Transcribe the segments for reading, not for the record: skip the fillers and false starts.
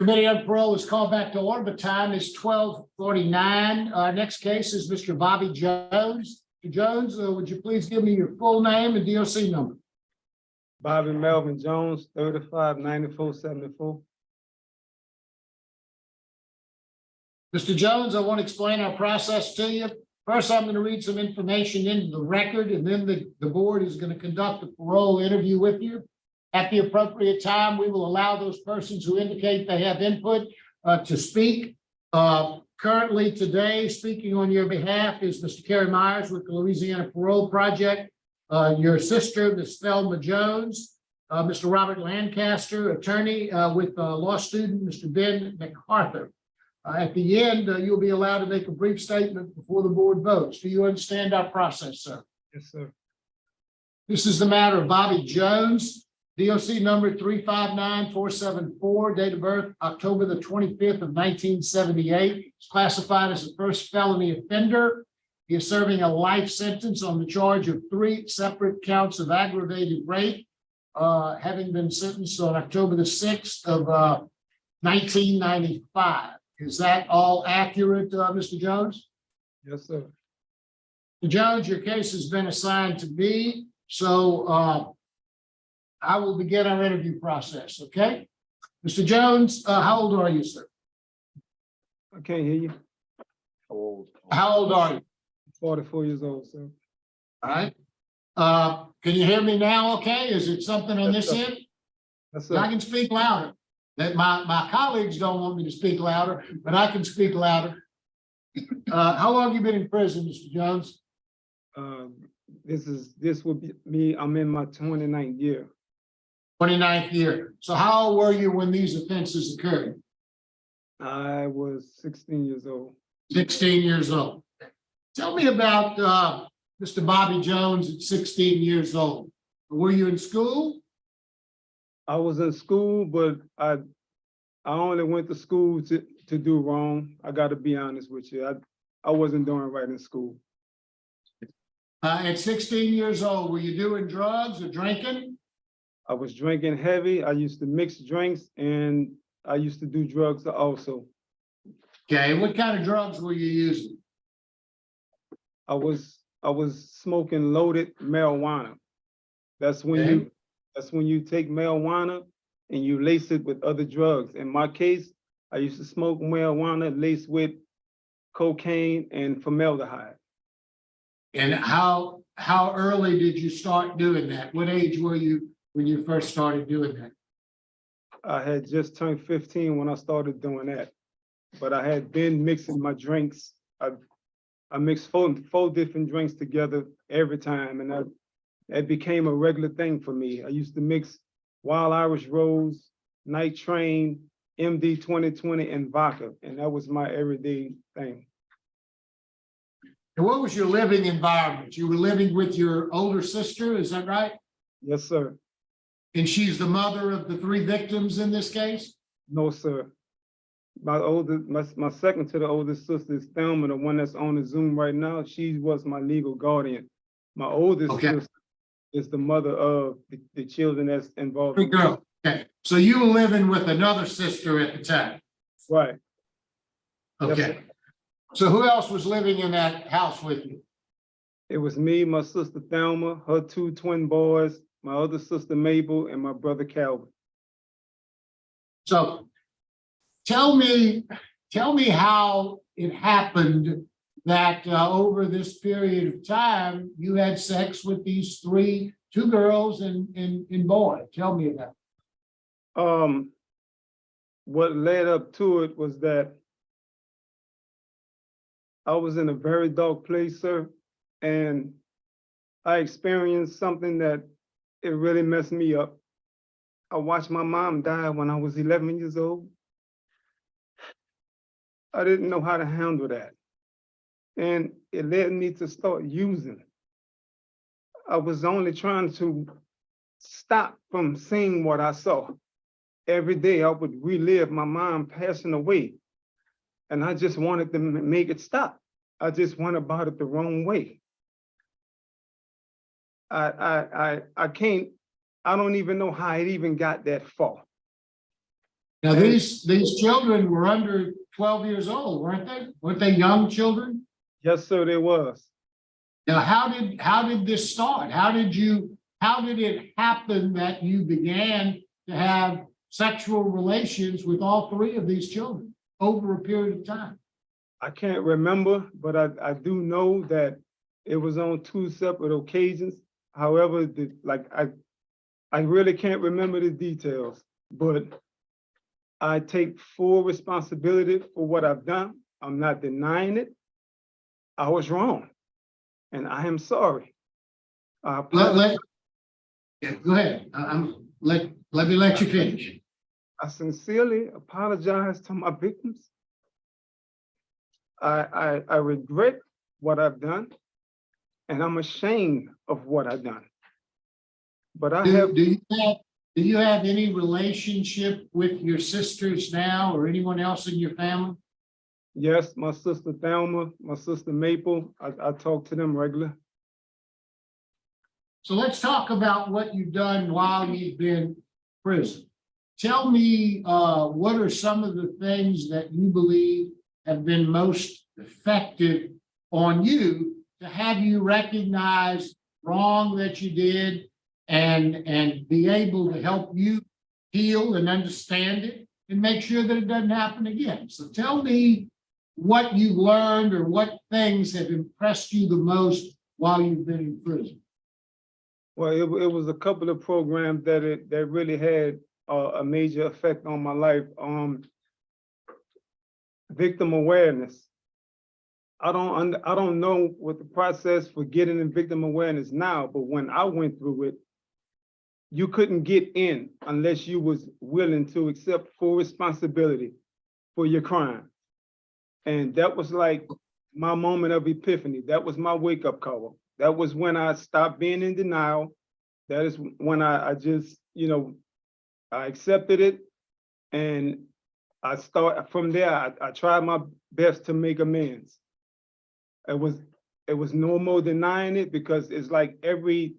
Committee on Parole is called back to order. The time is 12:49. Our next case is Mr. Bobby Jones. Mr. Jones, would you please give me your full name and DOC number? Bobby Melvin Jones, 359474. Mr. Jones, I want to explain our process to you. First, I'm going to read some information into the record, and then the board is going to conduct a parole interview with you. At the appropriate time, we will allow those persons who indicate they have input to speak. Currently today, speaking on your behalf is Mr. Kerry Myers with the Louisiana Parole Project, your sister, Ms. Thelma Jones, Mr. Robert Lancaster, attorney with law student, Mr. Ben MacArthur. At the end, you'll be allowed to make a brief statement before the board votes. Do you understand our process, sir? Yes, sir. This is the matter of Bobby Jones, DOC number 359474, date of birth October the 25th of 1978. He's classified as a first felony offender. He is serving a life sentence on the charge of 3 separate counts of aggravated rape, having been sentenced on October the 6th of 1995. Is that all accurate, Mr. Jones? Yes, sir. Mr. Jones, your case has been assigned to me, so I will begin our interview process, okay? Mr. Jones, how old are you, sir? I can't hear you. How old are you? 44 years old, sir. All right. Can you hear me now, okay? Is it something on this end? Yes, I sir. can speak louder. That my colleagues don't want me to speak louder, but I can speak louder. How long have you been in prison, Mr. Jones? This will be me. I'm in my 29th year. 29th year. So how old were you when these offenses occurred? I was 16 years old. 16 years old. Tell me about Mr. Bobby Jones at 16 years old. Were you in school? I was in school, but I only went to school to do wrong. I got to be honest with you. I wasn't doing right in school. At 16 years old, were you doing drugs or drinking? I was drinking heavy. I used to mix drinks, and I used to do drugs also. Okay, what kind of drugs were you using? I was smoking loaded marijuana. That's when Okay. you take marijuana and you lace it with other drugs. In my case, I used to smoke marijuana laced with cocaine and formaldehyde. And how early did you start doing that? What age were you when you first started doing that? I had just turned 15 when I started doing that, but I had been mixing my drinks. I mixed four different drinks together every time, and it became a regular thing for me. I used to mix Wild Irish Rose, Night Train, MD 2020, and vodka, and that was my everyday thing. And what was your living environment? You were living with your older sister, is that right? Yes, sir. And she's the mother of the 3 victims in this case? No, sir. My second to the oldest sister is Thelma, the one that's on the Zoom right now. She was my legal guardian. My oldest sister is the mother of the children that's involved. Good girl. Okay, so you were living with another sister at the time? Right. Yes, Okay. sir. So who else was living in that house with you? It was me, my sister Thelma, her 2 twin boys, my other sister Mabel, and my brother Calvin. So tell me how it happened that over this period of time, you had sex with these 2 girls and boy. Tell me about it. What led up to it was that I was in a very dark place, sir, and I experienced something that it really messed me up. I watched my mom die when I was 11 years old. I didn't know how to handle that, and it led me to start using. I was only trying to stop from seeing what I saw. Every day I would relive my mom passing away, and I just wanted to make it stop. I just went about it the wrong way. I don't even know how it even got that far. Now, these children were under 12 years old, weren't they? Weren't they young children? Yes, sir, there was. Now, how did this start? How did it happen that you began to have sexual relations with all three of these children over a period of time? I can't remember, but I do know that it was on 2 separate occasions. However, I really can't remember the details, but I take full responsibility for what I've done. I'm not denying it. I was wrong, and I am sorry. Yeah, go ahead. Let me let you finish. I sincerely apologize to my victims. I regret what I've done, and I'm ashamed of what I've done. But I have. Do you have any relationship with your sisters now or anyone else in your family? Yes, my sister Thelma, my sister Maple, I talk to them regularly. So let's talk about what you've done while you've been in prison. Tell me, what are some of the things that you believe have been most effective on you to have you recognize wrong that you did and be able to help you heal and understand it and make sure that it doesn't happen again. So tell me what you learned or what things have impressed you the most while you've been in prison. Well, it was a couple of programs that really had a major effect on my life. Victim awareness. I don't know what the process for getting in victim awareness now, but when I went through it, you couldn't get in unless you was willing to accept full responsibility for your crime. And that was like my moment of epiphany. That was my wake-up call. That was when I stopped being in denial. That is when I just, I accepted it. And from there, I tried my best to make amends. It was no more denying it, because it's like every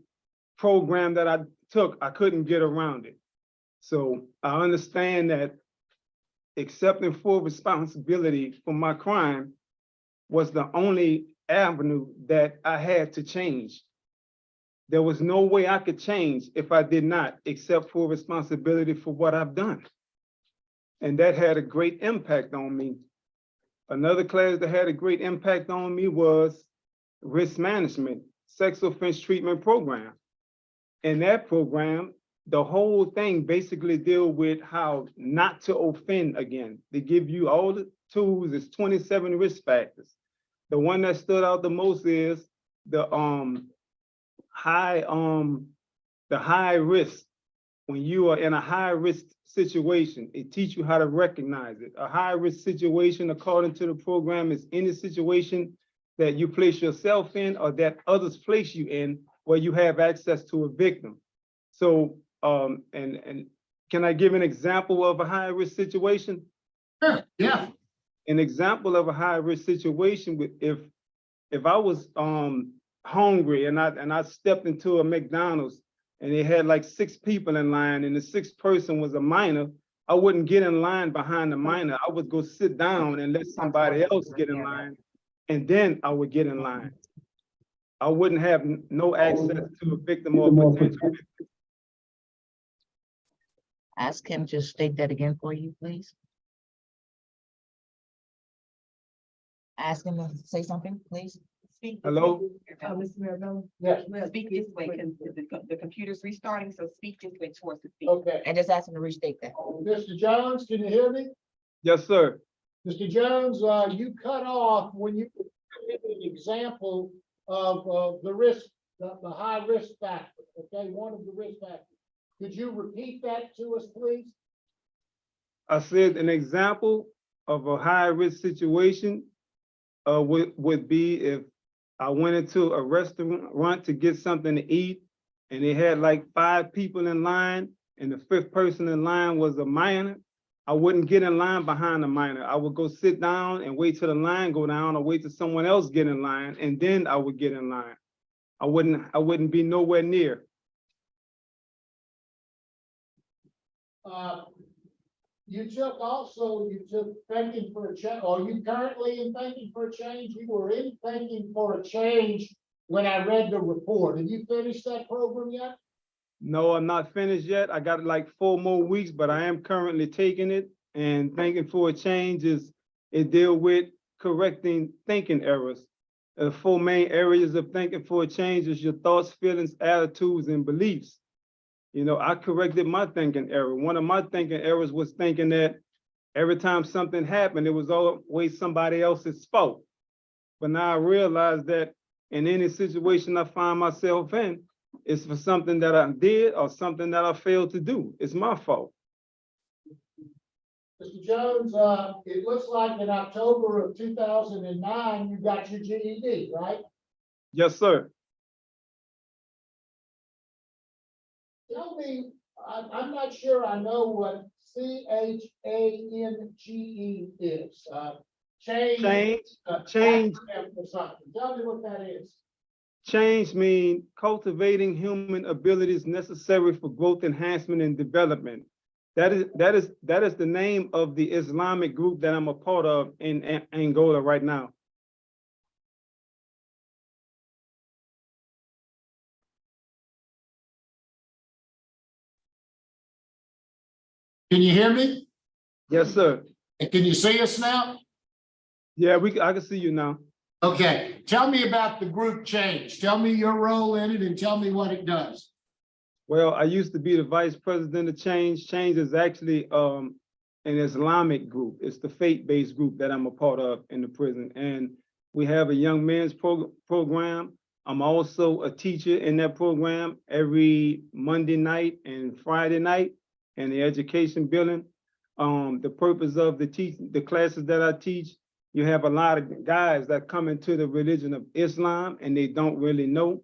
program that I took, I couldn't get around it. So I understand that accepting full responsibility for my crime was the only avenue that I had to change. There was no way I could change if I did not accept full responsibility for what I've done. And that had a great impact on me. Another class that had a great impact on me was risk management, sex offense treatment program. In that program, the whole thing basically deal with how not to offend again. They give you all the tools. It's 27 risk factors. The one that stood out the most is the high risk. When you are in a high risk situation, it teaches you how to recognize it. A high risk situation, according to the program, is any situation that you place yourself in or that others place you in where you have access to a victim. So, and can I give an example of a high risk situation? Sure, yeah. An example of a high risk situation with if I was hungry and I stepped into a McDonald's and they had like 6 people in line and the 6th person was a minor, I wouldn't get in line behind the minor. I would go sit down and let somebody else get in line, and then I would get in line. I wouldn't have no access to a victim or potential victim. Ask him to state that again for you, please. Ask him to say something, please. Speak. Hello? Mr. Mayor, Yes. speak this way, because the computer's restarting, so speak this way towards the speaker. Okay. And just ask him to restate that. Mr. Jones, can you hear me? Yes, sir. Mr. Jones, you cut off when you gave an example of the risk, the high risk factor, okay, one of the risk factors. Could you repeat that to us, please? I said an example of a high risk situation would be if I went into a restaurant to get something to eat and they had like 5 people in line and the 5th person in line was a minor. I wouldn't get in line behind the minor. I would go sit down and wait till the line go down or wait till someone else get in line, and then I would get in line. I wouldn't be nowhere near. you took thinking for a change. Are you currently in thinking for a change? You were in thinking for a change when I read the report. Have you finished that program yet? No, I'm not finished yet. I got like 4 more weeks, but I am currently taking it. And thinking for a change it deal with correcting thinking errors. The 4 main areas of thinking for a change is your thoughts, feelings, attitudes, and beliefs. You know, I corrected my thinking error. One of my thinking errors was thinking that every time something happened, it was always somebody else's fault. But now I realize that in any situation I find myself in, it's for something that I did or something that I failed to do. It's my fault. Mr. Jones, it looks like in October of 2009, you got your GED, right? Yes, sir. Tell me, I'm not sure I know what CHANGE is. Change. Change. Acronym or something. Tell me what that is. Change means cultivating human abilities necessary for growth, enhancement, and development. That is the name of the Islamic group that I'm a part of in Angola right now. Can you hear me? Yes, sir. And can you see us now? Yeah, I can see you now. Okay, tell me about the group change. Tell me your role in it and tell me what it does. Well, I used to be the vice president of Change. Change is actually an Islamic group. It's the faith-based group that I'm a part of in the prison. And we have a young men's program. I'm also a teacher in that program every Monday night and Friday night in the education building. The purpose of the classes that I teach, you have a lot of guys that come into the religion of Islam and they don't really know.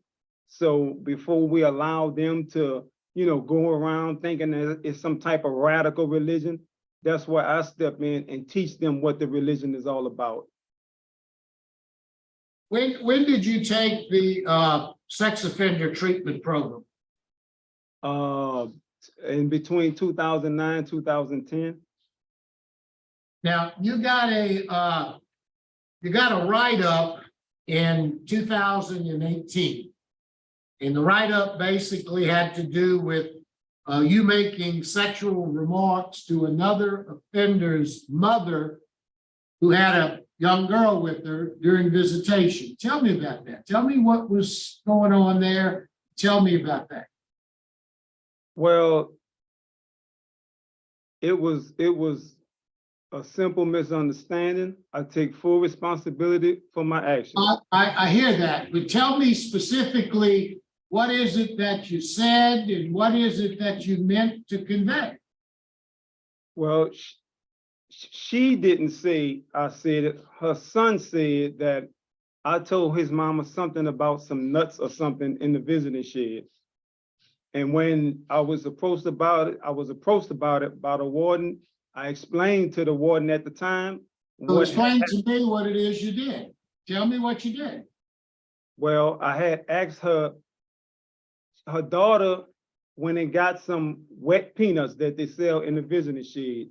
So before we allow them to, go around thinking that it's some type of radical religion, that's where I step in and teach them what the religion is all about. When did you take the sex offender treatment program? In between 2009, 2010. Now, you got a write-up in 2018. And the write-up basically had to do with you making sexual remarks to another offender's mother who had a young girl with her during visitation. Tell me about that. Tell me what was going on there. Tell me about that. Well, it was a simple misunderstanding. I take full responsibility for my actions. I hear that, but tell me specifically, what is it that you said and what is it that you meant to convey? Well, she didn't say I said it. Her son said that I told his mama something about some nuts or something in the visiting shed. And when I was approached about it by the warden. I explained to the warden at the time. So explain to me what it is you did. Tell me what you did. Well, I had asked her daughter went and got some wet peanuts that they sell in the visiting shed.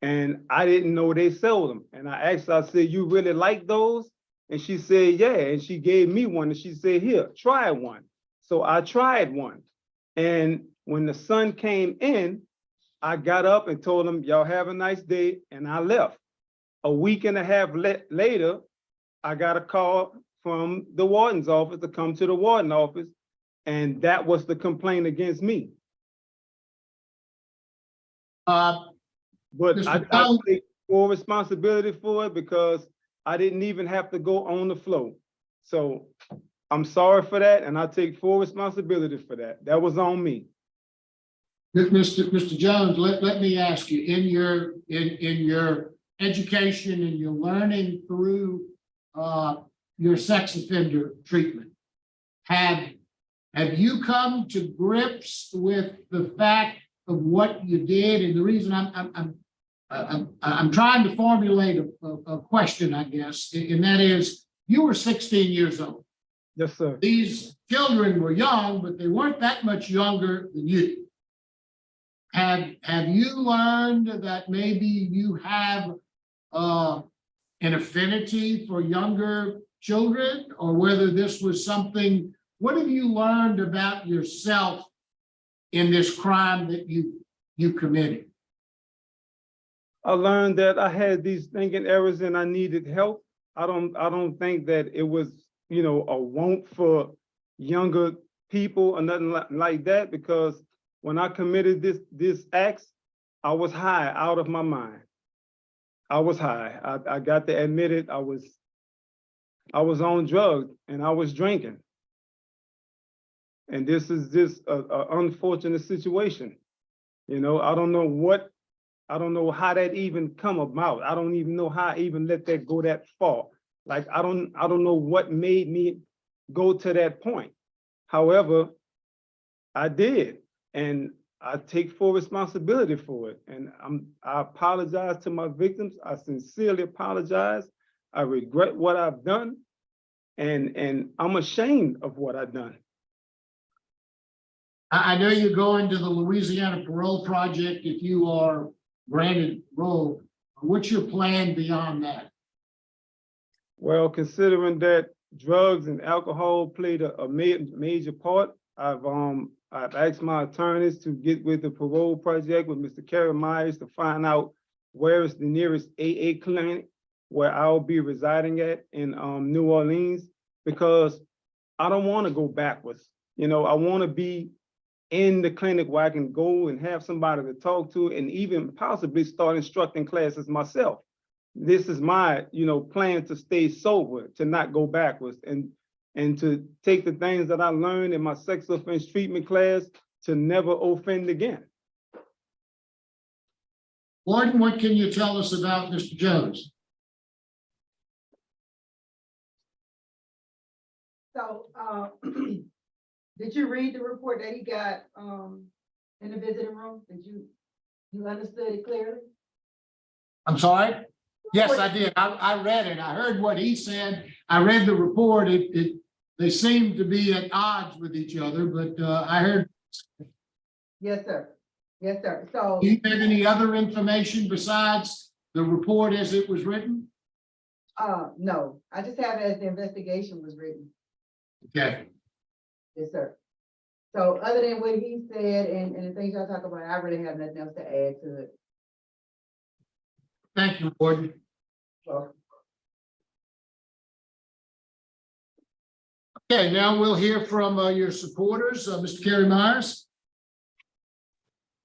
And I didn't know they sell them. And I asked her, I said, you really like those? And she said, yeah. And she gave me one and she said, here, try one. So I tried one. And when the son came in, I got up and told him, y'all have a nice day, and I left. A week and a half later, I got a call from the warden's office to come to the warden office, and that was the complaint against me. But I take full responsibility for it because I didn't even have to go on the floor. So I'm sorry for that, and I take full responsibility for that. That was on me. Mr. Jones, let me ask you, in your education and your learning through your sex offender treatment, have you come to grips with the fact of what you did? And the reason I'm trying to formulate a question, I guess, and that is, you were 16 years old. Yes, sir. These children were young, but they weren't that much younger than you. have you learned that maybe you have an affinity for younger children, or whether this was something, what have you learned about yourself in this crime that you committed? I learned that I had these thinking errors and I needed help. I don't think that it was, you know, a want for younger people or nothing like that, because when I committed this acts, I was high out of my mind. I was high. I got to admit it. I was on drugs and I was drinking. And this is just a unfortunate situation. You know, I don't know how that even come about. I don't even know how I even let that go that far. Like, I don't know what made me go to that point. However, I did, and I take full responsibility for it. And I apologize to my victims. I sincerely apologize. I regret what I've done, and I'm ashamed of what I've done. I know you're going to the Louisiana Parole Project if you are granted parole. What's your plan beyond that? Well, considering that drugs and alcohol played a major part, I've asked my attorneys to get with the parole project with Mr. Kerry Myers to find out where is the nearest AA clinic where I'll be residing at in New Orleans, because I don't want to go backwards. You know, I want to be in the clinic where I can go and have somebody to talk to, and even possibly start instructing classes myself. This is my, you know, plan to stay sober, to not go backwards, and to take the things that I learned in my sex offense treatment class to never offend again. Gordon, what can you tell us about Mr. Jones? So, did you read the report that he got, in the visiting room? Did you understood it clearly? I'm sorry? Yes, I did. I read it. I heard what he said. I read the report. They seem to be at odds with each other, but I heard. Yes, sir. Yes, sir. So, Do you have any other information besides the report as it was written? no, I just have it as the investigation was written. Okay. Yes, sir. So other than what he said and the things y'all talk about, I really have nothing else to add to it. Thank you, Gordon. So, Okay, now we'll hear from your supporters. Mr. Kerry Myers.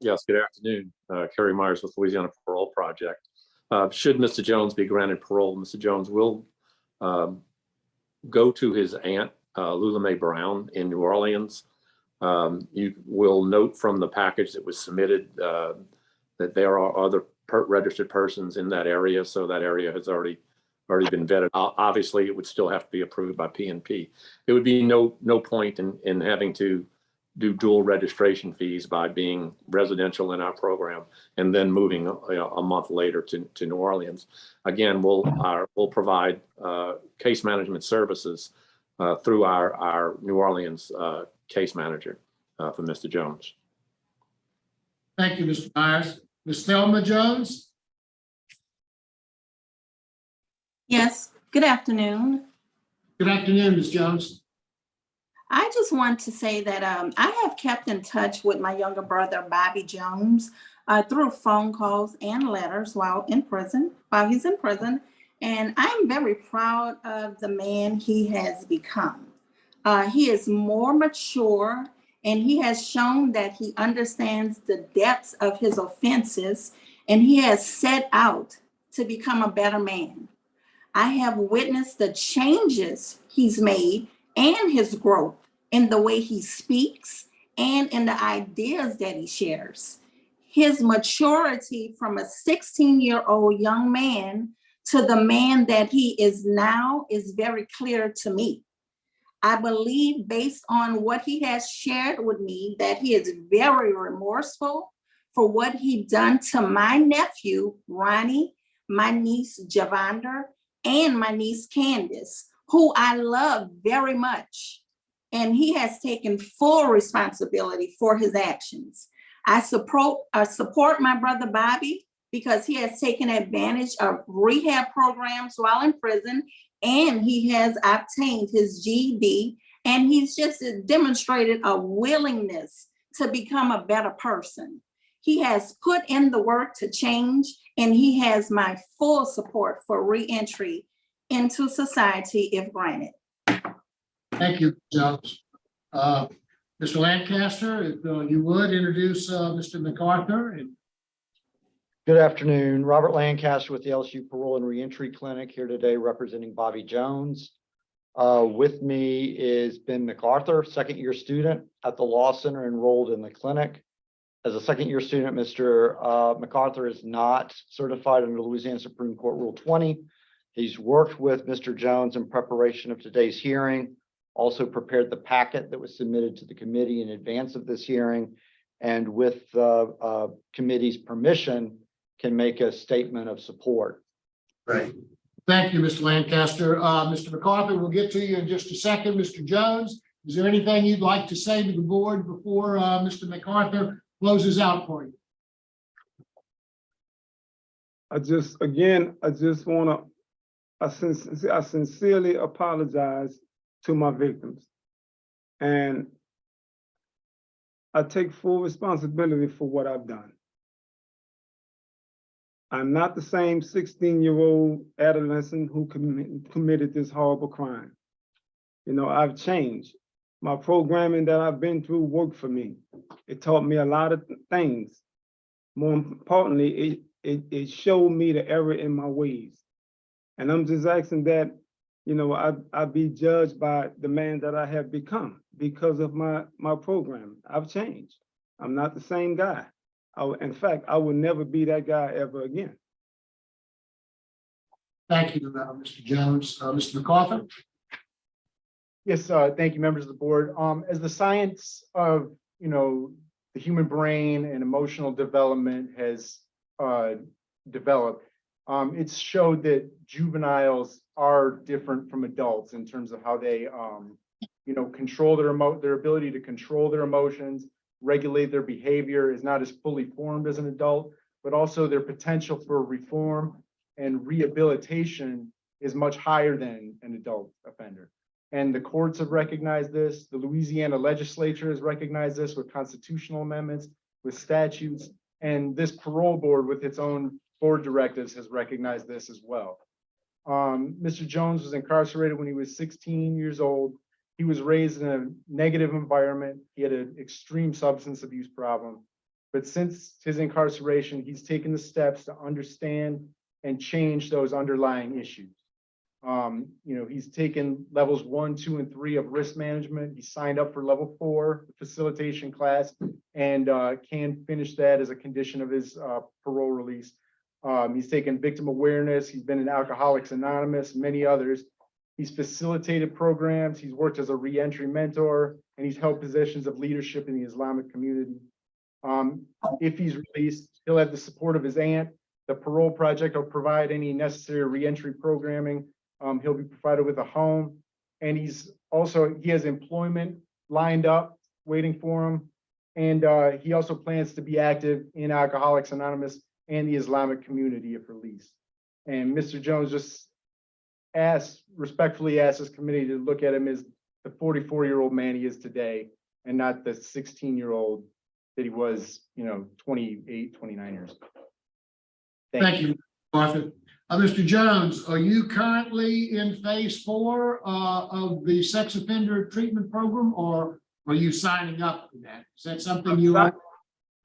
Yes, good afternoon. Kerry Myers with Louisiana Parole Project. Should Mr. Jones be granted parole, Mr. Jones will go to his aunt, Lula Mae Brown in New Orleans. You will note from the package that was submitted that there are other registered persons in that area, so that area has already been vetted. Obviously, it would still have to be approved by PNP. There would be no point in having to do dual registration fees by being residential in our program and then moving a month later to New Orleans. Again, we'll provide case management services through our New Orleans case manager for Mr. Jones. Thank you, Mr. Myers. Ms. Thelma Jones. Yes, good afternoon. Good afternoon, Ms. Jones. I just want to say that I have kept in touch with my younger brother, Bobby Jones, through phone calls and letters while he's in prison. And I'm very proud of the man he has become. He is more mature, and he has shown that he understands the depths of his offenses, and he has set out to become a better man. I have witnessed the changes he's made and his growth in the way he speaks and in the ideas that he shares. His maturity from a 16-year-old young man to the man that he is now is very clear to me. I believe, based on what he has shared with me, that he is very remorseful for what he done to my nephew, Ronnie, my niece, Javonder, and my niece, Candace, who I love very much. And he has taken full responsibility for his actions. support my brother Bobby because he has taken advantage of rehab programs while in prison, and he has obtained his GED, and he's just demonstrated a willingness to become a better person. He has put in the work to change, and he has my full support for reentry into society if granted. Thank you, Jones. Mr. Lancaster, if you would introduce Mr. MacArthur. And Good afternoon, Robert Lancaster with the LSU Parole and Reentry Clinic here today representing Bobby Jones. With me is Ben MacArthur, second-year student at the Law Center enrolled in the clinic. As a second-year student, Mr. MacArthur is not certified under Louisiana Supreme Court Rule 20. He's worked with Mr. Jones in preparation of today's hearing, also prepared the packet that was submitted to the committee in advance of this hearing, and with the committee's permission, can make a statement of support. Right. Thank you, Mr. Lancaster. Mr. MacArthur, we'll get to you in just a second. Mr. Jones, is there anything you'd like to say to the board before Mr. MacArthur closes out for you? I sincerely apologize to my victims. And I take full responsibility for what I've done. I'm not the same 16-year-old adolescent who committed this horrible crime. You know, I've changed. My programming that I've been through worked for me. It taught me a lot of things. More importantly, it showed me the error in my ways. And I'm just asking that, you know, I be judged by the man that I have become because of my program. I've changed. I'm not the same guy. In fact, I will never be that guy ever again. Thank you, Mr. Jones. Mr. MacArthur? Yes, thank you, members of the board. As the science of, you know, the human brain and emotional development has developed, it's showed that juveniles are different from adults in terms of how they, you know, control their ability to control their emotions, regulate their behavior is not as fully formed as an adult, but also their potential for reform and rehabilitation is much higher than an adult offender. And the courts have recognized this. The Louisiana legislature has recognized this with constitutional amendments, with statutes, and this parole board with its own board directives has recognized this as well. Mr. Jones was incarcerated when he was 16 years old. He was raised in a negative environment. He had an extreme substance abuse problem. But since his incarceration, he's taken the steps to understand and change those underlying issues. You know, he's taken levels 1, 2, and 3 of risk management. He signed up for level 4, the facilitation class, and can finish that as a condition of his parole release. He's taken victim awareness. He's been in Alcoholics Anonymous, many others. He's facilitated programs. He's worked as a reentry mentor, and he's held positions of leadership in the Islamic community. If he's released, he'll have the support of his aunt. The Parole Project will provide any necessary reentry programming. He'll be provided with a home, and he has employment lined up waiting for him. And he also plans to be active in Alcoholics Anonymous and the Islamic community if released. And Mr. Jones just respectfully asked this committee to look at him as the 44-year-old man he is today, and not the 16-year-old that he was, you know, 28, 29 years ago. Thank you, Arthur. Mr. Jones, are you currently in phase 4 of the sex offender treatment program, or are you signing up for that? Is that something you are?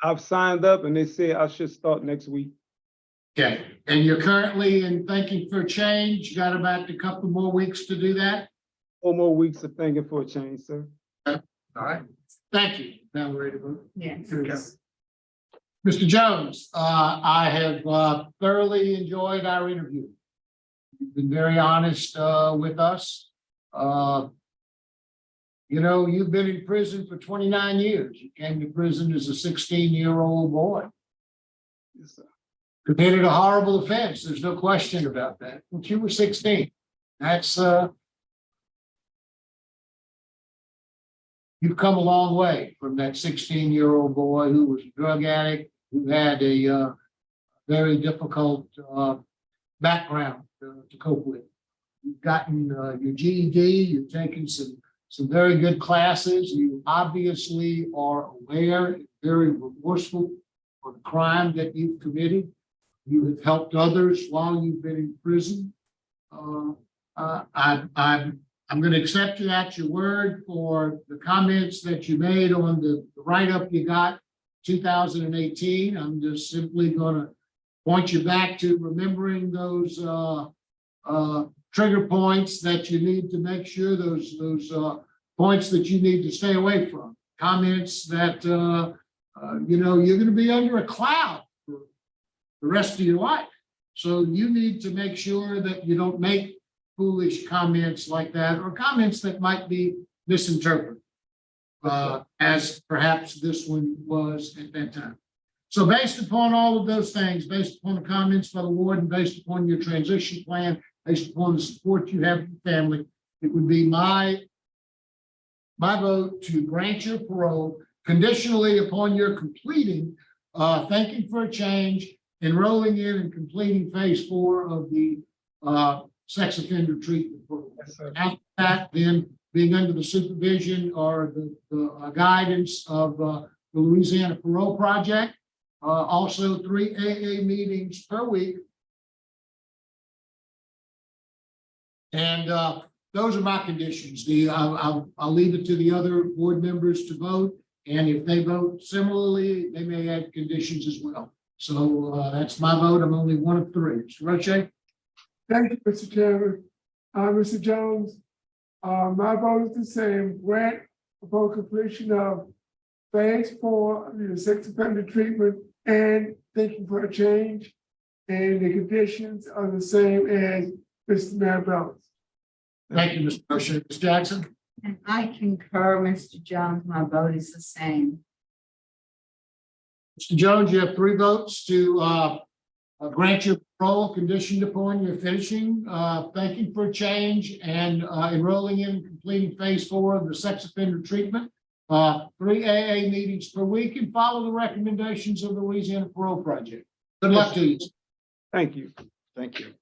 I've signed up and they said I should start next week. Okay, and you're currently in thinking for change, got about a couple more weeks to do that? 4 more weeks of thinking for a change, sir. All right, thank you. Now we're ready to vote. Yes. Here we go. Mr. Jones, I have thoroughly enjoyed our interview. You've been very honest with us. You know, you've been in prison for 29 years. You came to prison as a 16-year-old boy. Yes, sir. Committed a horrible offense. There's no question about that. But you were 16. That's you you've come a long way from that 16-year-old boy who was a drug addict, who had a very difficult background to cope with. You've gotten your GED, you've taken some very good classes. You obviously are aware and very remorseful for the crime that you've committed. You have helped others while you've been in prison. I'm going to accept you at your word for the comments that you made on the write-up you got 2018. I'm just simply going to point you back to remembering those trigger points that you need to make sure those points that you need to stay away from. Comments that you're going to be under a cloud for the rest of your life. So you need to make sure that you don't make foolish comments like that, or comments that might be misinterpreted, as perhaps this one was at that time. So based upon all of those things, based upon the comments by the warden, based upon your transition plan, based upon the support you have from family, it would be my vote to grant your parole conditionally upon your completing, thinking for a change, enrolling in and completing phase 4 of the sex offender treatment program. Yes, sir. After that, then being under the supervision or the guidance of the Louisiana Parole Project, also 3 AA meetings per week. And those are my conditions. I'll leave it to the other board members to vote. And if they vote similarly, they may add conditions as well. So that's my vote. I'm only one of 3. Mr. Roche? Thank you, Mr. Chairman. Mr. Jones, my vote is the same. Grant upon completion of phase 4 of the sex offender treatment and thinking for a change. And the conditions are the same as Mr. Marabel's. Thank you, Mr. Roche. Ms. Jackson? And I concur, Mr. Jones, my vote is the same. Mr. Jones, you have 3 votes to grant your parole conditioned upon your finishing, thanking for a change, and enrolling in and completing phase 4 of the sex offender treatment. 3 AA meetings per week, and follow the recommendations of the Louisiana Parole Project. Good luck to you. Thank you. Thank you.